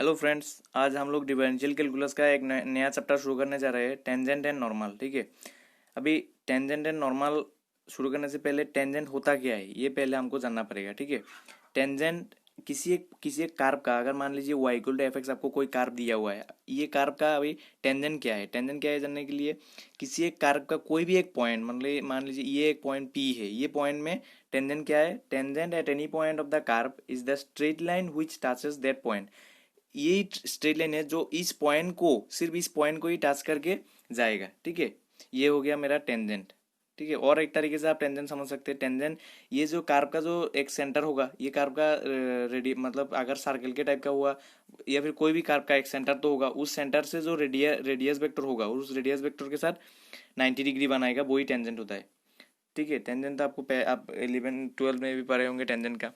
Hello friends, आज हम लोग डिफरेंशियल कैलकुलस का एक नया चैप्टर शुरू करने जा रहे हैं, टेंजेंट एंड नॉर्मल। ठीक है। अभी टेंजेंट एंड नॉर्मल शुरू करने से पहले टेंजेंट होता क्या है ये पहले हमको जानना पड़ेगा। ठीक है। टेंजेंट किसी एक कार्व का, अगर मान लीजिए y equal to F X, आपको कोई कार्व दिया हुआ है, ये कार्व का अभी टेंजेंट क्या है। टेंजेंट क्या है जानने के लिए, किसी एक कार्व का कोई भी एक पॉइंट, मान लीजिए ये एक पॉइंट P है, ये पॉइंट में टेंजेंट क्या है। Tangent at any point of the curve is the straight line which touches that point. यही स्ट्रेट लाइन है जो इस पॉइंट को, सिर्फ इस पॉइंट को ही टच करके जाएगा। ठीक है। ये हो गया मेरा टेंजेंट। ठीक है। और एक तरीके से आप टेंजेंट समझ सकते हैं। टेंजेंट ये जो कार्व का जो एक सेंटर होगा, ये कार्व का रेडी मतलब अगर सर्कल के टाइप का हुआ या फिर कोई भी कार्व का एक सेंटर तो होगा, उस सेंटर से जो रेडियस वेक्टर होगा, उस रेडियस वेक्टर के साथ 90 डिग्री बनाएगा, वही टेंजेंट होता है। ठीक है। टेंजेंट तो आप 11 12 में भी पढ़े होंगे टेंजेंट का।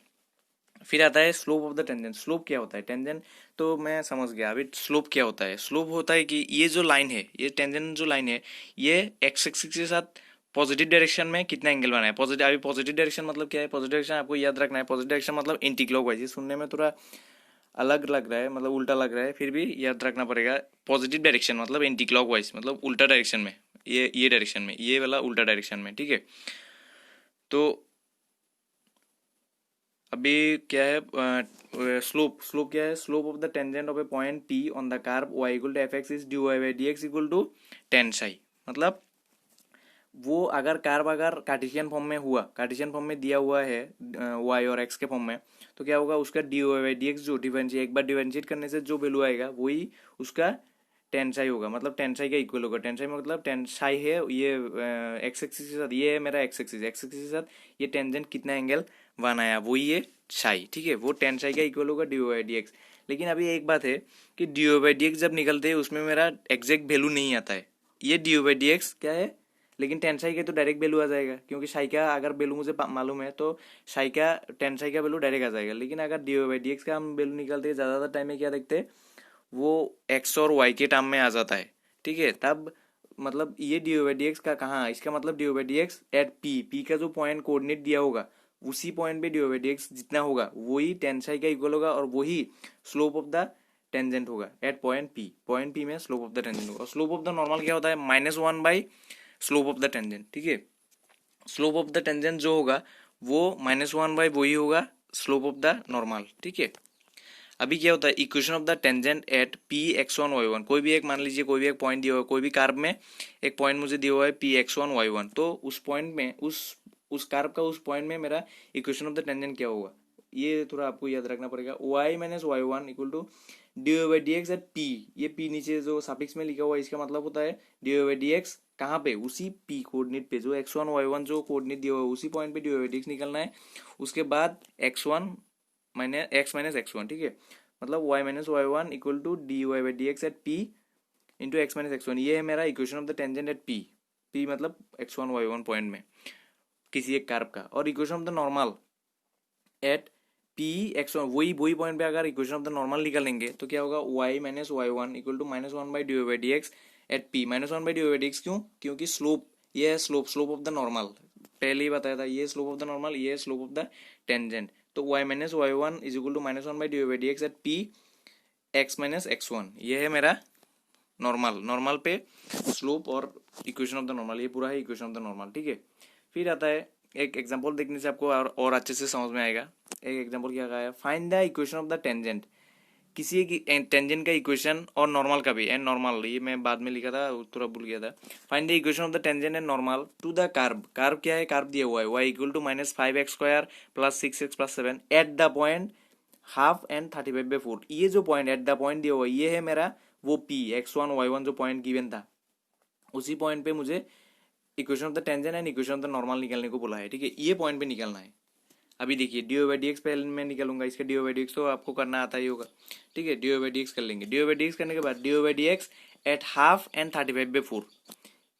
फिर आता है slope of the tangent. Slope क्या होता है। टेंजेंट तो मैं समझ गया। अभी स्लोप क्या होता है। स्लोप होता है कि ये जो लाइन है, ये टेंजेंट जो लाइन है, ये एक्स एक्सिस के साथ पॉजिटिव डायरेक्शन में कितना एंगल बनाए। पॉजिटिव, अभी पॉजिटिव डायरेक्शन मतलब क्या है। पॉजिटिव डायरेक्शन आपको याद रखना है। पॉजिटिव डायरेक्शन मतलब एंटी क्लॉकवाइज। ये सुनने में थोड़ा अलग लग रहा है, मतलब उल्टा लग रहा है, फिर भी याद रखना पड़ेगा। पॉजिटिव डायरेक्शन मतलब एंटी क्लॉकवाइज, मतलब उल्टा डायरेक्शन में, ये डायरेक्शन में, ये वाला उल्टा डायरेक्शन में। ठीक है। तो अभी क्या है स्लोप। स्लोप क्या है। Slope of the tangent of a point P on the curve y equal to F X is D Y by D X equal to tan psi. मतलब वो अगर कार्व अगर कार्टेशियन फॉर्म में हुआ, Cartesian form में दिया हुआ है y और x के फॉर्म में, तो क्या होगा, उसका D Y by D X जो डिफरेंशिएट, एक बार डिफरेंशिएट करने से जो वैल्यू आएगा वही उसका टेन साई होगा। मतलब टेन साई का इक्वल होगा। टेन साई मतलब टेन साई है ये एक्स एक्सिस के साथ, ये है मेरा एक्स एक्सिस, एक्स एक्सिस के साथ ये टेंजेंट कितना एंगल बनाया वही ये साई। ठीक है। वो टेन साई का इक्वल होगा डी बाई डी एक्स। लेकिन अभी एक बात है कि डी बाई डी एक्स जब निकलते हैं उसमें मेरा एग्जैक्ट वैल्यू नहीं आता है। ये डी बाई डी एक्स क्या है, लेकिन टेन साई का तो डायरेक्ट वैल्यू आ जाएगा, क्योंकि साई का अगर वैल्यू मुझे मालूम है तो साई का टेन साई का वैल्यू डायरेक्ट आ जाएगा। लेकिन अगर डी बाई डी एक्स का हम वैल्यू निकालते हैं ज़्यादातर टाइम में क्या देखते हैं, वो एक्स और वाई के टर्म में आ जाता है। ठीक है। तब मतलब ये डी बाई डी एक्स का कहाँ, इसका मतलब D by D X at P, P का जो पॉइंट कोऑर्डिनेट दिया होगा उसी पॉइंट पे डी बाई डी एक्स जितना होगा वही टेन साई का इक्वल होगा, और वही स्लोप ऑफ द टेंजेंट होगा at point P. Point P में स्लोप ऑफ द टेंजेंट होगा। स्लोप ऑफ द नॉर्मल क्या होता है, -1 by slope of the tangent. ठीक है। स्लोप ऑफ द टेंजेंट जो होगा वो -1 बाई वही होगा स्लोप ऑफ द नॉर्मल। ठीक है। अभी क्या होता है, equation of the tangent at P X one Y one. कोई भी एक, मान लीजिए कोई भी एक पॉइंट दिया हुआ है, कोई भी कार्व में एक पॉइंट मुझे दिया हुआ है P X one Y one, तो उस पॉइंट में उस कार्व का उस पॉइंट में मेरा इक्वेशन ऑफ द टेंजेंट क्या होगा, ये थोड़ा आपको याद रखना पड़ेगा। Y minus Y one equal to D Y by D X at P. ये पी नीचे जो सफिक्स में लिखा हुआ है, इसका मतलब होता है D Y by D X कहाँ पे, उसी पी कोऑर्डिनेट पे, जो एक्स वन वाई वन जो कोऑर्डिनेट दिया हुआ है उसी पॉइंट पे D Y by D X निकलना है। उसके बाद X one minus X one. ठीक है। मतलब y minus Y one equal to D Y by D X at P into X minus X one. ये है मेरा equation of the tangent at P. P मतलब X one Y one point में किसी एक कर्व का। और equation of the normal at P X one, वही वही पॉइंट पे अगर इक्वेशन ऑफ द नॉर्मल निकालेंगे तो क्या होगा, y minus Y one equal to -1 by D Y by D X at P. -1 by D Y by D X क्यों, क्योंकि स्लोप, ये है slope, slope of the normal पहले ही बताया था, ये स्लोप ऑफ द नॉर्मल, ये स्लोप ऑफ द टेंजेंट। तो y minus Y one is equal to -1 by D Y by D X at P X minus X one. ये है मेरा नॉर्मल। नॉर्मल पे स्लोप और इक्वेशन ऑफ द नॉर्मल, ये पूरा है इक्वेशन ऑफ द नॉर्मल। ठीक है। फिर आता है एक एग्जांपल देखने से आपको और अच्छे से समझ में आएगा। एक एग्जांपल क्या कहा है, find the equation of the tangent. किसी एक टेंजेंट का इक्वेशन और नॉर्मल का भी, एंड नॉर्मल, ये मैं बाद में लिखा था, थोड़ा भूल गया था। Find the equation of the tangent and normal to the curve. Curve क्या है, कार्व दिया हुआ है y equal to -5x² plus 6x plus 7 at the point half and 35/4। ये जो पॉइंट एट द पॉइंट दिया हुआ है ये है मेरा वो p x1 y1 जो पॉइंट गिवन था, उसी पॉइंट पे मुझे equation of the tangent and equation of the normal निकालने को बोला है। ठीक है। ये पॉइंट पे निकालना है। अभी देखिए डी बाई डी एक्स पहले मैं निकालूंगा, इसका डी बाई डी एक्स तो आपको करना आता ही होगा। ठीक है। डी बाई डी एक्स कर लेंगे। डी बाई डी एक्स करने के बाद D by D X at half and 35/4,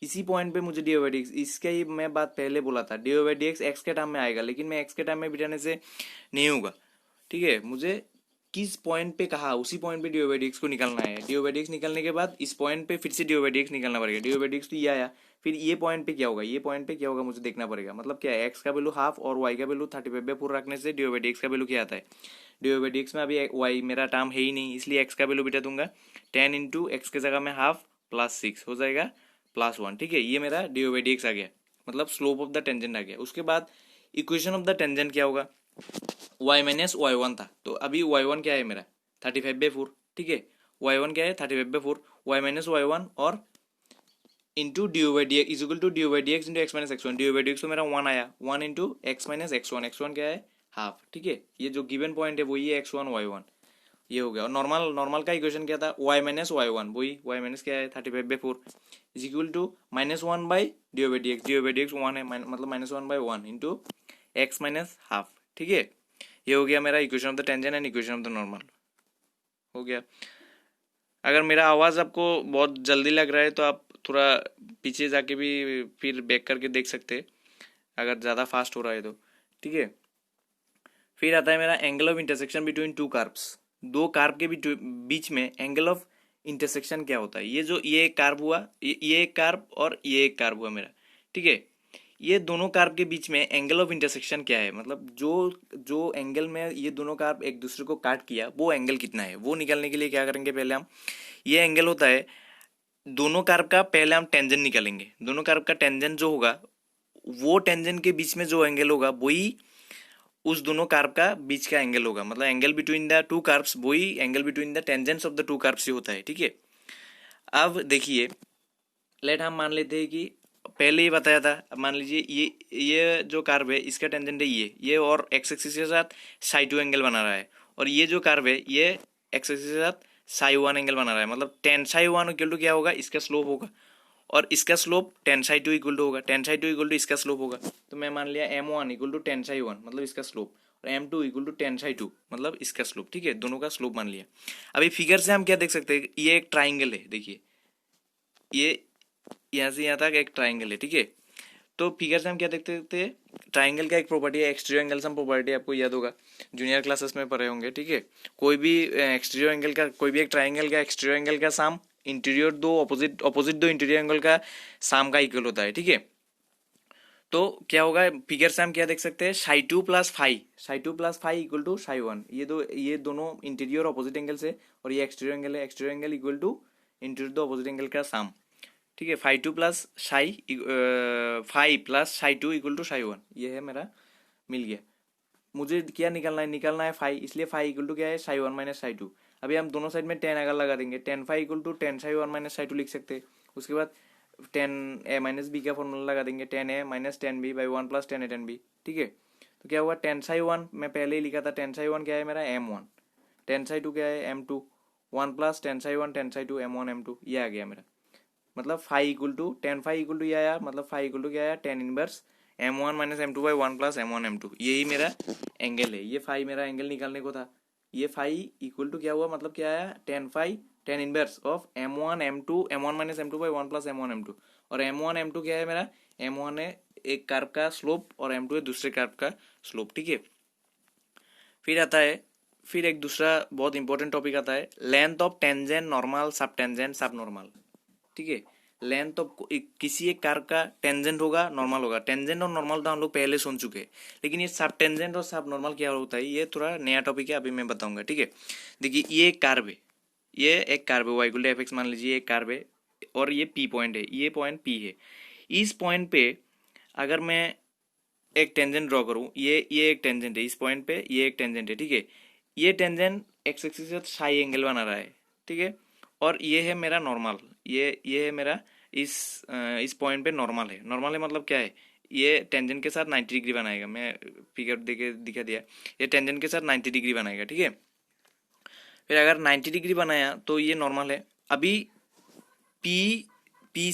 इसी पॉइंट पे मुझे डी बाई डी एक्स, इसका ही मैं बात पहले बोला था, D by D x x के टर्म में आएगा, लेकिन मैं एक्स के टर्म में बिठाने से नहीं होगा। ठीक है। मुझे किस पॉइंट पे कहा, उसी पॉइंट पे डी बाई डी एक्स को निकालना है। डी बाई डी एक्स निकालने के बाद इस पॉइंट पे फिर से डी बाई डी एक्स निकालना पड़ेगा। डी बाई डी एक्स तो ये आया, फिर ये पॉइंट पे क्या होगा, ये पॉइंट पे क्या होगा मुझे देखना पड़ेगा। मतलब क्या है, एक्स का वैल्यू हाफ और वाई का वैल्यू 35/4 रखने से डी बाई डी एक्स का वैल्यू क्या आता है। डी बाई डी एक्स में अभी वाई मेरा टर्म है ही नहीं, इसलिए एक्स का वैल्यू बेटा दूंगा 10 इंटू एक्स के जगह में हाफ प्लस 6 हो जाएगा +1। ठीक है, ये मेरा डी बाई डी एक्स आ गया, मतलब स्लोप ऑफ द टेंजेंट आ गया। उसके बाद इक्वेशन ऑफ द टेंजेंट क्या होगा, y माइनस वाई वन था, तो अभी वाई वन क्या है मेरा 35/4। ठीक है, वाई वन क्या है 35/4, वाई माइनस वाई वन और into D by D X equal to D by D X into X minus X one. D by D X तो मेरा 1 आया, 1 into X minus X one क्या है half. ठीक है, ये जो गिवन पॉइंट है वही है x1 y1, ये हो गया। और नॉर्मल नॉर्मल का इक्वेशन क्या था, y माइनस वाई वन, वही y माइनस क्या है 35/4 is equal to -1 by D by D X. D by D X 1 है, मतलब -1/1 इंटू एक्स माइनस हाफ। ठीक है, ये हो गया मेरा equation of the tangent and equation of the normal हो गया। अगर मेरा आवाज़ आपको बहुत जल्दी लग रहा है तो आप थोड़ा पीछे जाके भी फिर बैक करके देख सकते हैं, अगर ज़्यादा फास्ट हो रहा है तो। ठीक है, फिर आता है मेरा angle of intersection between two carbs. दो कार्ब के बीच में एंगल ऑफ इंटरसेक्शन क्या होता है। ये जो ये एक कार्ब हुआ, ये एक कार्ब और ये एक कार्ब हुआ मेरा। ठीक है, ये दोनों कार्ब के बीच में एंगल ऑफ इंटरसेक्शन क्या है, मतलब जो जो एंगल में ये दोनों कार्ब एक दूसरे को काट किया वो एंगल कितना है, वो निकालने के लिए क्या करेंगे, पहले हम ये एंगल होता है दोनों कार्ब का, पहले हम टेंजेंट निकालेंगे। दोनों कार्ब का टेंजेंट जो होगा, वो टेंजेंट के बीच में जो एंगल होगा वही उस दोनों कार्ब का बीच का एंगल होगा। मतलब angle between the two curves वही angle between the tangents of the two curves ही होता है। ठीक है, अब देखिए, लेट हम मान लेते हैं कि पहले ही बताया था, अब मान लीजिए ये जो कार्ब है इसका टेंजेंट है ये और एक्स एक्सिस के साथ साई 2 एंगल बना रहा है, और ये जो कार्ब है ये एक्स एक्सिस के साथ साई 1 एंगल बना रहा है। मतलब टेन साई 1 इक्वल टू क्या होगा, इसका स्लोप होगा, और इसका slope tan psi 2 equal to होगा, टेन साई 2 इक्वल टू इसका स्लोप होगा। तो मैं मान लिया m1 equal to tan Sai 1 मतलब इसका स्लोप, और m2 equal to tan psi 2 मतलब इसका स्लोप। ठीक है, दोनों का स्लोप मान लिया। अभी फिगर से हम क्या देख सकते हैं, ये एक ट्राइंगल है, देखिए ये यहाँ से यहाँ तक एक ट्राइंगल है। ठीक है, तो फिगर से हम क्या देखते हैं, ट्राइंगल का एक प्रॉपर्टी है एक्सटीरियर एंगल सम प्रॉपर्टी, आपको याद होगा, जूनियर क्लासेस में पढ़े होंगे। ठीक है, कोई भी एक्सटीरियर एंगल का, कोई भी एक ट्राइंगल का एक्सटीरियर एंगल का सम इंटीरियर दो ऑपोजिट दो इंटीरियर एंगल का सम का इक्वल होता है। ठीक है, तो क्या होगा, फिगर से हम क्या देख सकते हैं, psi 2 plus phi equal to psi 1। ये दोनों इंटीरियर ऑपोजिट एंगल्स है, और ये एक्सटीरियर एंगल है, exterior angle equal to interior दो ऑपोजिट एंगल का सम। ठीक है, phi 2 plus psi 2 equal to psi 1, ये है मेरा मिल गया। मुझे क्या निकालना है फाई, इसलिए फाई इक्वल टू क्या है साई 1 माइनस साई 2। अभी हम दोनों साइड में 10 अगर लगा देंगे, 10 phi equal to 10 psi 1 minus psi 2 लिख सकते हैं। उसके बाद 10 a माइनस बी का फॉर्मूला लगा देंगे, 10 a माइनस 10 b by 1 plus 10 a 10 b। ठीक है, तो क्या हुआ, 10 साई 1 मैं पहले ही लिखा था, 10 साई 1 क्या है मेरा m1, 10 साई 2 क्या है m2, 1 plus 10 psi 1 10 Sai 2 m1 m2, ये आ गया मेरा। मतलब phi equal to 10 phi equal to ये आया, मतलब फाई इक्वल टू क्या आया, 10 inverse m1 minus m2 by 1 plus m1 m2, यही मेरा एंगल है। ये फाई मेरा एंगल निकालने को था, ये फाई इक्वल टू क्या हुआ, मतलब क्या आया, 10 phi 10 inverse of m1 m2 m1 minus m2 by 1 plus m1 m2। और m1 m2 क्या है मेरा, m1 है एक कर्व का स्लोप और m2 है दूसरे कर्व का स्लोप। ठीक है, फिर आता है, फिर एक दूसरा बहुत इंपॉर्टेंट टॉपिक आता है, लेंथ ऑफ टेंजेंट नॉर्मल सब टेंजेंट सब नॉर्मल। ठीक है, लेंथ ऑफ किसी एक कर्व का टेंजेंट होगा नॉर्मल होगा। टेंजेंट और नॉर्मल तो हम लोग पहले सुन चुके हैं, लेकिन ये सब टेंजेंट और सब नॉर्मल क्या होता है, ये थोड़ा नया टॉपिक है, अभी मैं बताऊंगा। ठीक है, देखिए ये एक कर्व है, ये एक कर्व है Y equal to F X मान लीजिए एक कर्व है, और ये पी पॉइंट है, ये पॉइंट पी है। इस पॉइंट पे अगर मैं एक टेंजेंट ड्रॉ करूं, ये एक टेंजेंट है, इस पॉइंट पे ये एक टेंजेंट है। ठीक है, ये टेंजेंट एक्स एक्सिस से साई एंगल बना रहा है। ठीक है, और ये है मेरा नॉर्मल, ये है मेरा इस पॉइंट पे नॉर्मल है। नॉर्मल है मतलब क्या है, ये टेंजेंट के साथ 90 डिग्री बनाएगा, मैं फिगर देके दिखा दिया, ये टेंजेंट के साथ 90 डिग्री बनाएगा। ठीक है, फिर अगर 90 डिग्री बनाया तो ये नॉर्मल है। अभी पी पी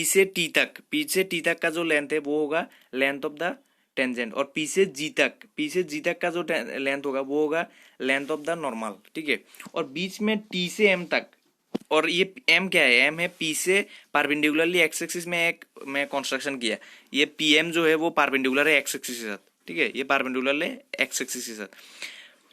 से टी तक का जो लेंथ है वो होगा लेंथ ऑफ द टेंजेंट, और पी से जी तक का जो लेंथ होगा वो होगा लेंथ ऑफ द नॉर्मल। ठीक है, और बीच में टी से एम तक, और ये एम क्या है, एम है पी से परपेंडिकुलरली एक्स एक्सिस में एक मैं कंस्ट्रक्शन किया, ये पी एम जो है वो परपेंडिकुलर है एक्स एक्सिस के साथ। ठीक है, ये परपेंडिकुलर है एक्स एक्सिस के साथ।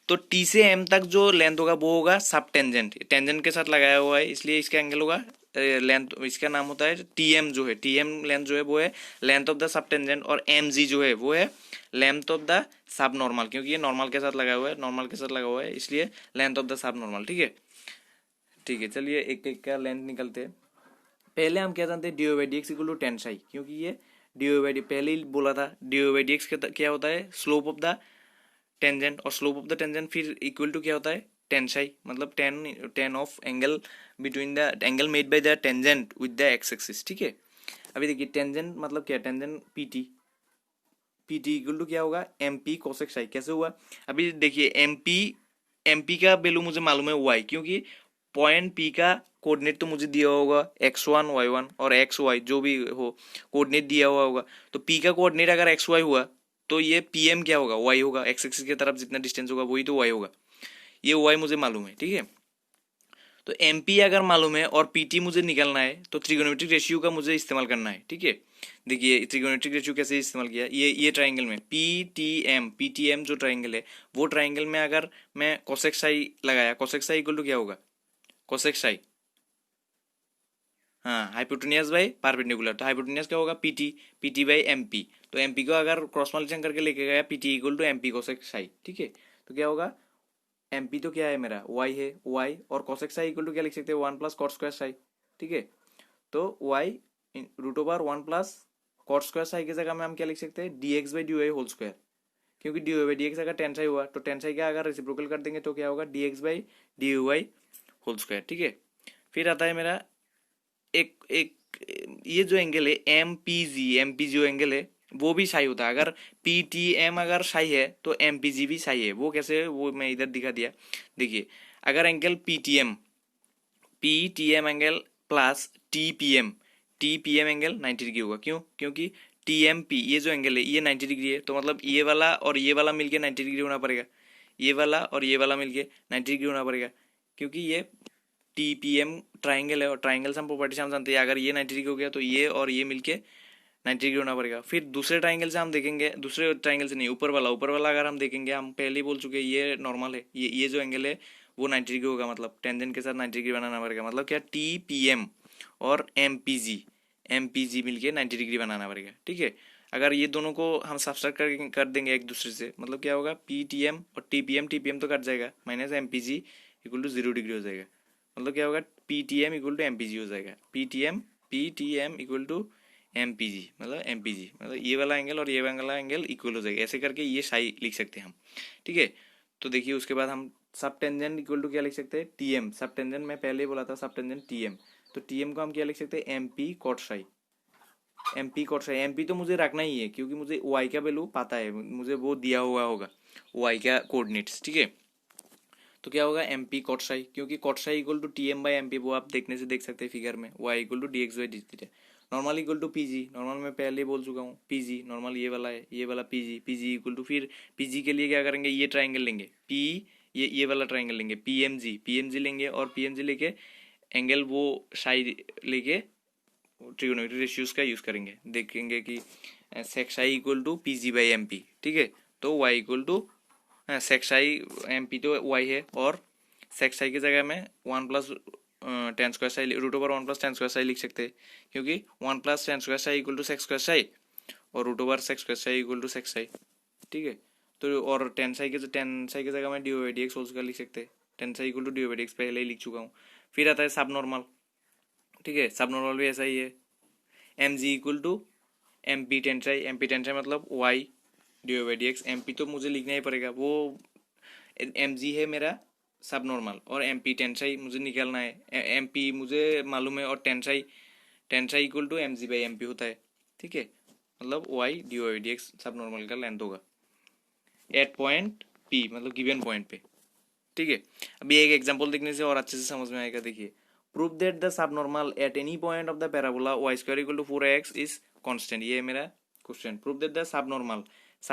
तो टी से एम तक जो लेंथ होगा वो होगा सब टेंजेंट, टेंजेंट के साथ लगाया हुआ है इसलिए इसका एंगल होगा लेंथ, इसका नाम होता है टी एम। जो है टी एम लेंथ जो है वो है length of the sub tangent, और एम जी जो है वो है length of the sub normal, क्योंकि ये नॉर्मल के साथ लगा हुआ है, नॉर्मल के साथ लगा हुआ है इसलिए length of the sub normal. ठीक है, ठीक है, चलिए एक एक का लेंथ निकलते हैं। पहले हम क्या जानते हैं, D O by D X equal to tan psi, क्योंकि ये डी ओ बाई डी पहले ही बोला था, D O by D x क्या होता है, स्लोप ऑफ द टेंजेंट, और स्लोप ऑफ द टेंजेंट फिर इक्वल टू क्या होता है, टेन साई, मतलब tan tan of angle between the angle made by the tangent with the X axis. ठीक है, अभी देखिए टेंजेंट मतलब क्या, tangent P T, P T equal to क्या होगा, एम पी कोसेक साई। कैसे हुआ, अभी देखिए एम पी का वैल्यू मुझे मालूम है वाई, क्योंकि पॉइंट पी का कोऑर्डिनेट तो मुझे दिया होगा x1 y1 और एक्स वाई जो भी हो कोऑर्डिनेट दिया हुआ होगा। तो p का कोऑर्डिनेट अगर एक्स वाई हुआ तो ये पी एम क्या होगा, y होगा, एक्स एक्सिस की तरफ जितना डिस्टेंस होगा वही तो y होगा, ये y मुझे मालूम है। ठीक है, तो एम पी अगर मालूम है और पी टी मुझे निकलना है तो ट्रिगोनोमेट्रिक रेशियो का मुझे इस्तेमाल करना है। ठीक है, देखिए ट्रिगोनोमेट्रिक रेशियो कैसे इस्तेमाल किया, ये ट्राइंगल में पी टी एम जो ट्राइंगल है वो ट्राइंगल में अगर मैं कोसेक साई लगाया, कोसेक साई इक्वल टू क्या होगा, कोसेक साई, हाँ हाइपोटेनियस बाई परपेंडिकुलर, तो हाइपोटेनियस क्या होगा, P T by M P, तो एम पी को अगर क्रॉस मल्टीप्लिकेशन करके लेके गया P T equal to M P cosec psi. ठीक है, तो क्या होगा, एम पी तो क्या है मेरा वाई है, वाई और कोसेक साई इक्वल टू क्या लिख सकते हैं, one plus cot square psi. ठीक है, तो Y root over one plus cot square psi की जगह में हम क्या लिख सकते हैं, D x by D Y whole square, क्योंकि D Y by D X अगर टेन साई हुआ तो टेन साई का अगर रेसिप्रोकल कर देंगे तो क्या होगा, D x by D Y whole square. ठीक है, फिर आता है मेरा एक एक ये जो एंगल है एम पी जो एंगल है वो भी साई होता है, अगर पी टी एम अगर साई है तो एम पी जी भी साई है। वो कैसे है वो मैं इधर दिखा दिया, देखिए अगर angle P T M angle plus T P M angle 90 degree होगा, क्यों, क्योंकि टी एम पी ये जो एंगल है ये 90 डिग्री है, तो मतलब ये वाला और ये वाला मिलके 90 डिग्री होना पड़ेगा, ये वाला और ये वाला मिलके 90 डिग्री होना पड़ेगा, क्योंकि ये टी पी एम ट्राइंगल है और ट्राइंगल से हम प्रॉपर्टी से हम जानते हैं अगर ये 90 डिग्री हो गया तो ये और ये मिलके 90 डिग्री होना पड़ेगा। फिर दूसरे ट्राइंगल से हम देखेंगे, दूसरे ट्राइंगल से नहीं, ऊपर वाला अगर हम देखेंगे, हम पहले ही बोल चुके हैं ये नॉर्मल है, ये जो एंगल है वो 90 डिग्री होगा, मतलब टेंजेंट के साथ 90 डिग्री बनाना पड़ेगा, मतलब क्या टी पी एम और एम पी जी मिलके 90 डिग्री बनाना पड़ेगा। ठीक है, अगर ये दोनों को हम सब्सट्रैक्ट कर देंगे एक दूसरे से, मतलब क्या होगा, पी टी एम और टी पी एम तो कट जाएगा, minus M P G equal to 0 degree हो जाएगा, मतलब क्या होगा, P T M equal to M P G हो जाएगा, P T M equal to M P G, मतलब एम पी जी मतलब ये वाला एंगल और ये वाला एंगल इक्वल हो जाएगा, ऐसे करके ये साई लिख सकते हैं हम। ठीक है, तो देखिए उसके बाद हम सब टेंजेंट इक्वल टू क्या लिख सकते हैं, टी एम, सब टेंजेंट मैं पहले ही बोला था, सब टेंजेंट टी एम, तो टी एम को हम क्या लिख सकते हैं, M P cot psi, M P cot psi, M P तो मुझे रखना ही है क्योंकि मुझे वाई का वैल्यू पता है, मुझे वो दिया हुआ होगा वाई का कोऑर्डिनेट्स। ठीक है, तो क्या होगा, एम पी कॉट साई, क्योंकि cot psi equal to T M by M P, वो आप देखने से देख सकते हैं फिगर में, Y equal to D x by D theta, normal equal to P G, normal मैं पहले ही बोल चुका हूँ, पी जी नॉर्मल ये वाला है, ये वाला पी जी इक्वल टू, फिर पी जी के लिए क्या करेंगे, ये ट्राइंगल लेंगे पी, ये वाला ट्राइंगल लेंगे पी एम जी लेंगे, और पी एम जी लेके एंगल वो साई लेके ट्रिगोनोमेट्रिक रेशियोज का यूज करेंगे, देखेंगे कि sec psi equal to P G by M P. ठीक है, तो Y equal to sec psi, M P तो वाई है और सेक्स आई की जगह में one plus tan square psi root over one plus tan square psi लिख सकते हैं, क्योंकि one plus tan square psi equal to sec square psi और root over sec square psi equal to sec psi. ठीक है, तो और tan psi की जगह में D O by D X whole square लिख सकते हैं, tan psi equal to D O by D X पहले ही लिख चुका हूँ। फिर आता है सब नॉर्मल। ठीक है, सब नॉर्मल भी ऐसा ही है, M G equal to M P tan psi मतलब Y D O by D X, M P तो मुझे लिखना ही पड़ेगा, वो एम जी है मेरा सब नॉर्मल और एम पी टेंसाई मुझे निकालना है, एम पी मुझे मालूम है और tan psi equal to M G by M P होता है। ठीक है, मतलब Y D O D X सब नॉर्मल का लेंथ होगा एट पॉइंट पी, मतलब गिवन पॉइंट पे। ठीक है, अभी एक एग्जांपल देखने से और अच्छे से समझ में आएगा। देखिए, prove that the sub normal at any point of the parabola Y square equal to 4x is constant, ये है मेरा question. Prove that the sub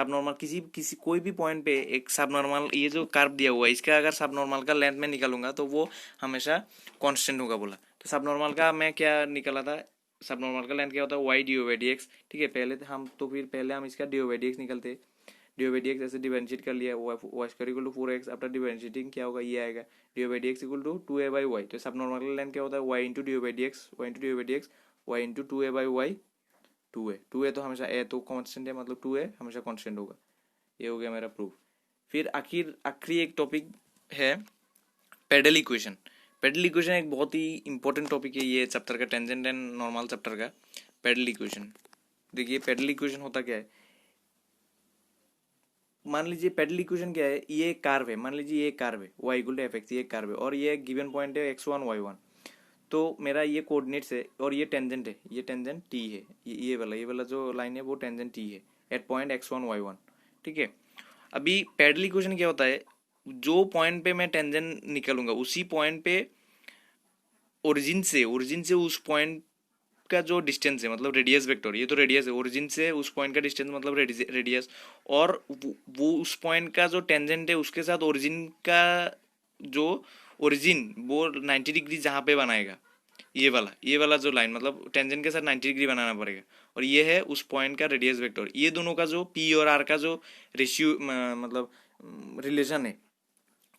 normal किसी किसी कोई भी पॉइंट पे एक सब नॉर्मल, ये जो कर्व दिया हुआ है इसका अगर सब नॉर्मल का लेंथ में निकालूंगा तो वो हमेशा कांस्टेंट होगा बोला। तो सब नॉर्मल का मैं क्या निकाला था, सब नॉर्मल का लेंथ क्या होता है, Y D O by D X. ठीक है, पहले हम इसका D O by D X निकलते, डी बाई डी एक्स ऐसे डिफरेंशिएट कर लिया, Y square equal to 4x, after differentiating क्या होगा, ये आएगा D by D X equal to 2a/y। तो सब नॉर्मल लाइन क्या होता है, y into D by D X, Y into D by D X, Y into 2a/y, 2a तो हमेशा a तो कांस्टेंट है, मतलब 2a हमेशा कांस्टेंट होगा। ये हो गया मेरा प्रूफ। फिर आखिरी एक टॉपिक है पेडल इक्वेशन। पेडल इक्वेशन एक बहुत ही इंपॉर्टेंट टॉपिक है ये चैप्टर का, टेंजेंट एंड नॉर्मल चैप्टर का। पेडल इक्वेशन, देखिए पेडल इक्वेशन होता क्या है। मान लीजिए पेडल इक्वेशन क्या है, ये एक कर्व है, मान लीजिए ये एक कर्व है y इक्वल टू fx, ये एक कर्व है और ये गिवन पॉइंट है x1 y1। तो मेरा ये कोऑर्डिनेट्स है और ये टेंजेंट है, ये टेंजेंट t है, ये वाला जो लाइन है वो टेंजेंट t है एट पॉइंट x1 y1। ठीक है, अभी पेडल इक्वेशन क्या होता है, जो पॉइंट पे मैं टेंजेंट निकालूंगा उसी पॉइंट पे ओरिजिन से उस पॉइंट का जो डिस्टेंस है, मतलब रेडियस वेक्टर, ये तो रेडियस है, ओरिजिन से उस पॉइंट का डिस्टेंस मतलब रेडियस, और वो उस पॉइंट का जो टेंजेंट है उसके साथ ओरिजिन का जो ओरिजिन वो 90 डिग्री जहाँ पे बनाएगा, ये वाला जो लाइन, मतलब टेंजेंट के साथ 90 डिग्री बनाना पड़ेगा, और ये है उस पॉइंट का रेडियस वेक्टर। ये दोनों का जो पी और आर का जो रेशियो मतलब रिलेशन है,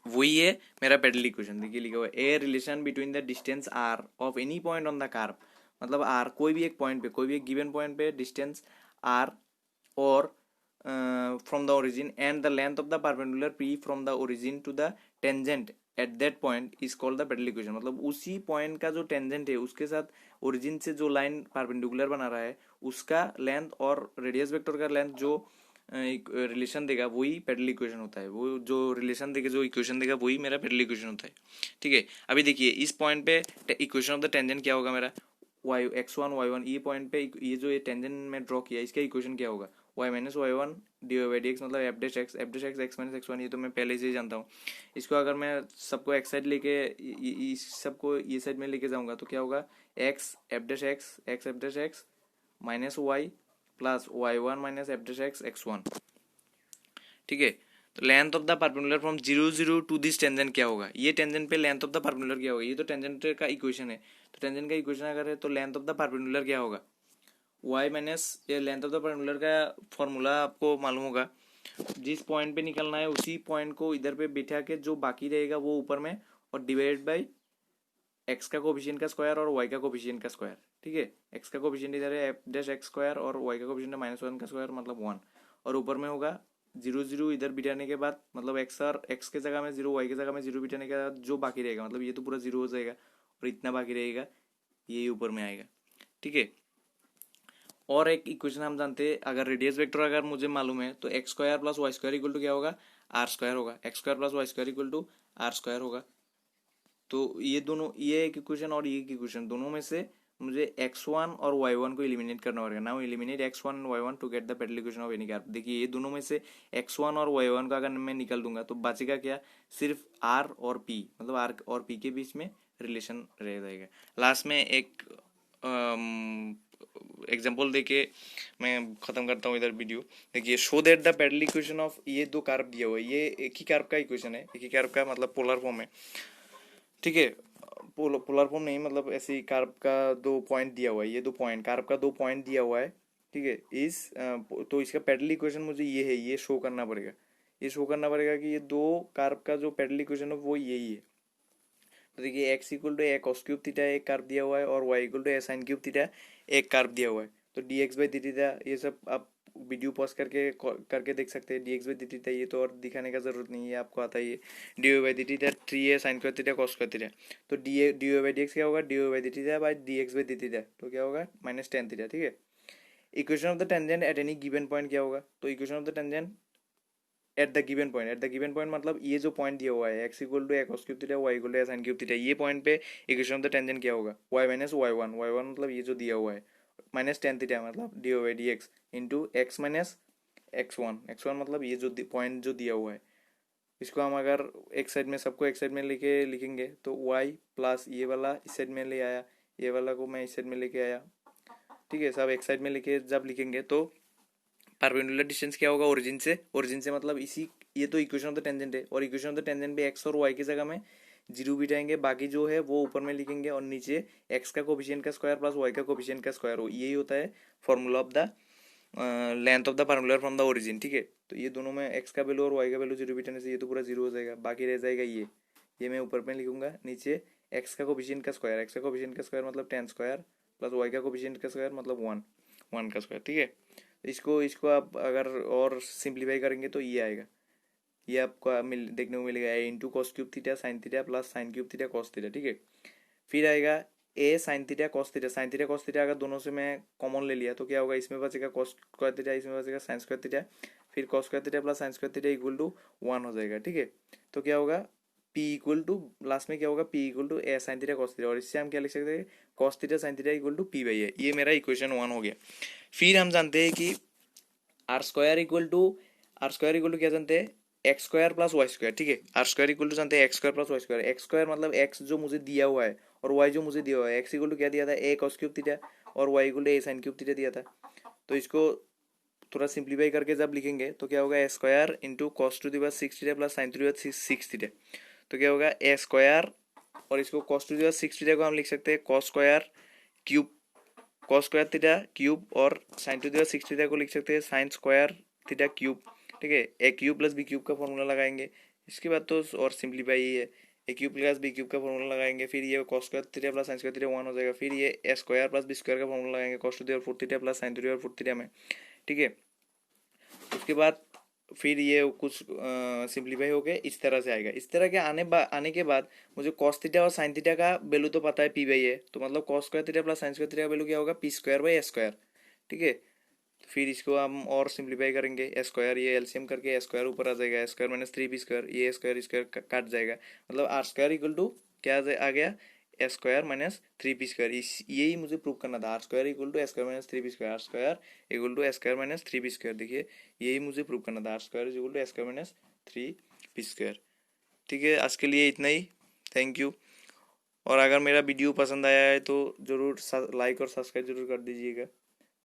वही है मेरा पेडल इक्वेशन। देखिए लिखा हुआ है a relation between the distance r of any point on the curve, मतलब आर कोई भी एक पॉइंट पे, कोई भी एक गिवन पॉइंट पे डिस्टेंस आर और from the origin and the length of the perpendicular p from the origin to the tangent at that point is called the pedal equation. मतलब उसी पॉइंट का जो टेंजेंट है उसके साथ ओरिजिन से जो लाइन परपेंडिकुलर बना रहा है उसका लेंथ और रेडियस वेक्टर का लेंथ जो एक रिलेशन देगा वही पेडल इक्वेशन होता है। वो जो रिलेशन देगा, जो इक्वेशन देगा, वही मेरा पेडल इक्वेशन होता है। ठीक है, अभी देखिए इस पॉइंट पे इक्वेशन ऑफ द टेंजेंट क्या होगा मेरा, वाई x1 y1, ये पॉइंट पे ये जो ये टेंजेंट में ड्रॉ किया इसका इक्वेशन क्या होगा, y minus y1 D by D x, मतलब f' x माइनस x1, ये तो मैं पहले से ही जानता हूँ। इसको अगर मैं सबको एक्स साइड लेके इस सबको ये साइड में लेके जाऊंगा तो क्या होगा, x f' minus y plus y1 minus f' x1। ठीक है, तो length of the perpendicular from 0 to this tangent क्या होगा, ये टेंजेंट पे लेंथ ऑफ द परपेंडिकुलर क्या होगा, ये तो टेंजेंट का इक्वेशन है। तो टेंजेंट का इक्वेशन अगर है तो लेंथ ऑफ द परपेंडिकुलर क्या होगा, y माइनस, ये लेंथ ऑफ द परपेंडिकुलर का फॉर्मूला आपको मालूम होगा, जिस पॉइंट पे निकलना है उसी पॉइंट को इधर पे बिठा के जो बाकी रहेगा वो ऊपर में, और डिवाइड बाई एक्स का कोफिशिएंट का स्क्वायर और वाई का कोफिशिएंट का स्क्वायर। ठीक है, एक्स का कोफिशिएंट इधर है f' स्क्वायर और वाई का कोफिशिएंट -1 का स्क्वायर मतलब 1, और ऊपर में होगा 0 इधर बिठाने के बाद, मतलब एक्स और एक्स के जगह में 0, वाई के जगह में 0 बिठाने के बाद जो बाकी रहेगा, मतलब ये तो पूरा 0 हो जाएगा और इतना बाकी रहेगा, ये ऊपर में आएगा। ठीक है, और एक इक्वेशन हम जानते हैं, अगर रेडियस वेक्टर अगर मुझे मालूम है तो X square plus Y square equal to क्या होगा, आर स्क्वायर होगा। X square plus Y square equal to R square होगा। तो ये दोनों, ये एक इक्वेशन और ये एक इक्वेशन, दोनों में से मुझे x1 और y1 को एलिमिनेट करना पड़ेगा। Now eliminate x1 and y1 to get the pedal equation of any curve. देखिए ये दोनों में से x1 और y1 का अगर मैं निकाल दूंगा तो बचेगा क्या, सिर्फ r और p, मतलब r और p के बीच में रिलेशन रह जाएगा। लास्ट में एक एग्जाम्पल देके मैं खत्म करता हूँ इधर वीडियो। देखिए show that the pedal equation of, ये दो कर्व दिया हुआ है, ये एक ही कर्व का इक्वेशन है, एक ही कर्व का मतलब पोलर फॉर्म है। ठीक है, पोलर फॉर्म नहीं, मतलब ऐसे ही कार्ब का दो पॉइंट दिया हुआ है, ये दो पॉइंट कार्ब का दो पॉइंट दिया हुआ है। ठीक है, तो इसका पेडल इक्वेशन मुझे ये है, ये शो करना पड़ेगा, ये शो करना पड़ेगा कि ये दो कार्ब का जो पेडल इक्वेशन है वो यही है। तो देखिए X equal to A cos cube theta एक कार्ब दिया हुआ है और Y equal to A sine cube theta एक कार्ब दिया हुआ है। तो D x by D theta ये सब आप वीडियो पॉज करके देख सकते हैं। D x by D theta ये तो और दिखाने का जरूरत नहीं है, आपको आता ही है। D Y by D theta 3a sine square theta cos square theta. तो d Y by D x क्या होगा, d Y by D theta by D x by D theta, तो क्या होगा -tan थीटा। ठीक है, equation of the tangent at any given point क्या होगा, तो equation of the tangent at the given point मतलब ये जो पॉइंट दिया हुआ है x equal to A cos cube theta y equal to A sine cube theta, ये पॉइंट पे इक्वेशन ऑफ द टेंजेंट क्या होगा, y माइनस y1 मतलब ये जो दिया हुआ है, -tan थीटा मतलब D by D X into X minus x1 मतलब ये जो पॉइंट जो दिया हुआ है, इसको हम अगर एक साइड में सबको एक साइड में लेके लिखेंगे तो y प्लस ये वाला इस साइड में ले आया, ये वाला को मैं इस साइड में लेके आया। ठीक है, सब एक साइड में लेके जब लिखेंगे तो परपेंडिकुलर डिस्टेंस क्या होगा, ओरिजिन से मतलब इसी, ये तो इक्वेशन ऑफ द टेंजेंट है, और इक्वेशन ऑफ द टेंजेंट पे एक्स और वाई की जगह में 0 बिठाएंगे, बाकी जो है वो ऊपर में लिखेंगे, और नीचे एक्स का कोफिशिएंट का स्क्वायर प्लस वाई का कोफिशिएंट का स्क्वायर हो, यही होता है formula of the length of the perpendicular from the origin, ठीक है। तो ये दोनों में एक्स का वैल्यू और वाई का वैल्यू जीरो बिठाने से ये तो पूरा जीरो हो जाएगा, बाकी रह जाएगा ये मैं ऊपर में लिखूंगा, नीचे एक्स का कोफिशिएंट का स्क्वायर, एक्स का कोफिशिएंट का स्क्वायर मतलब 10 स्क्वायर प्लस वाई का कोफिशिएंट का स्क्वायर मतलब 1 का स्क्वायर, ठीक है। तो इसको आप अगर और सिंप्लीफाई करेंगे तो ये आएगा, ये आपको देखने को मिलेगा a into cos cube theta sine theta plus sine cube theta cos theta, ठीक है। फिर आएगा a sine theta cos theta, sine theta cos theta अगर दोनों से मैं कॉमन ले लिया तो क्या होगा, इसमें बचेगा कॉस स्क्वायर थीटा, इसमें बचेगा साइन स्क्वायर थीटा, फिर cos square theta plus sine square theta equal to 1 हो जाएगा, ठीक है। तो क्या होगा पी इक्वल टू, लास्ट में क्या होगा p equal to A sine theta cos theta, और इससे हम क्या लिख सकते हैं cos theta sine theta equal to p by a, ये मेरा इक्वेशन 1 हो गया। फिर हम जानते हैं कि आर स्क्वायर इक्वल टू क्या जानते हैं, X square plus Y square, ठीक है। आर स्क्वायर इक्वल टू जानते हैं X square plus Y square, X square मतलब एक्स जो मुझे दिया हुआ है और वाई जो मुझे दिया हुआ है, एक्स इक्वल टू क्या दिया था ए कॉस क्यूब थीटा और Y equal to A sine cube theta दिया था। तो इसको थोड़ा सिंप्लीफाई करके जब लिखेंगे तो क्या होगा a square into cos to the power 6 theta plus sine to the power 6 theta, तो क्या होगा ए स्क्वायर, और इसको cos to the power 6 theta को हम लिख सकते हैं cos square cube, cos square theta cube, और sine to the power 6 theta को लिख सकते हैं साइन स्क्वायर थीटा क्यूब, ठीक है। A cube plus B cube का फॉर्मूला लगाएंगे, इसके बाद तो और सिंप्लीफाई ही है, A cube plus B cube का फॉर्मूला लगाएंगे, फिर ये cos square theta plus sine square theta 1 हो जाएगा, फिर ये A square plus B square का फॉर्मूला लगाएंगे cos to the power 4 theta plus sine to the power 4 theta में, ठीक है। उसके बाद फिर ये कुछ सिंप्लीफाई हो गए, इस तरह से आएगा। इस तरह के आने के बाद मुझे कॉस थीटा और साइन थीटा का वैल्यू तो पता है पी बाई ए, तो मतलब cos square theta plus sine square theta का वैल्यू क्या होगा P square by A square, ठीक है। फिर इसको हम और सिंप्लीफाई करेंगे, ए स्क्वायर ये एलसीएम करके ए स्क्वायर ऊपर आ जाएगा, ए स्क्वायर माइनस 3 बी स्क्वायर, ये स्क्वायर स्क्वायर काट जाएगा, मतलब आर स्क्वायर इक्वल टू क्या आ गया A square minus 3 B square, यही मुझे प्रूव करना था, R square equal to A square minus 3 B square, R square equal to A square minus 3 B square, देखिए यही मुझे प्रूव करना था, R square equal to A square minus 3 B square, ठीक है। आज के लिए इतना ही, थैंक यू। और अगर मेरा वीडियो पसंद आया है तो ज़रूर लाइक और सब्सक्राइब जरूर कर दीजिएगा।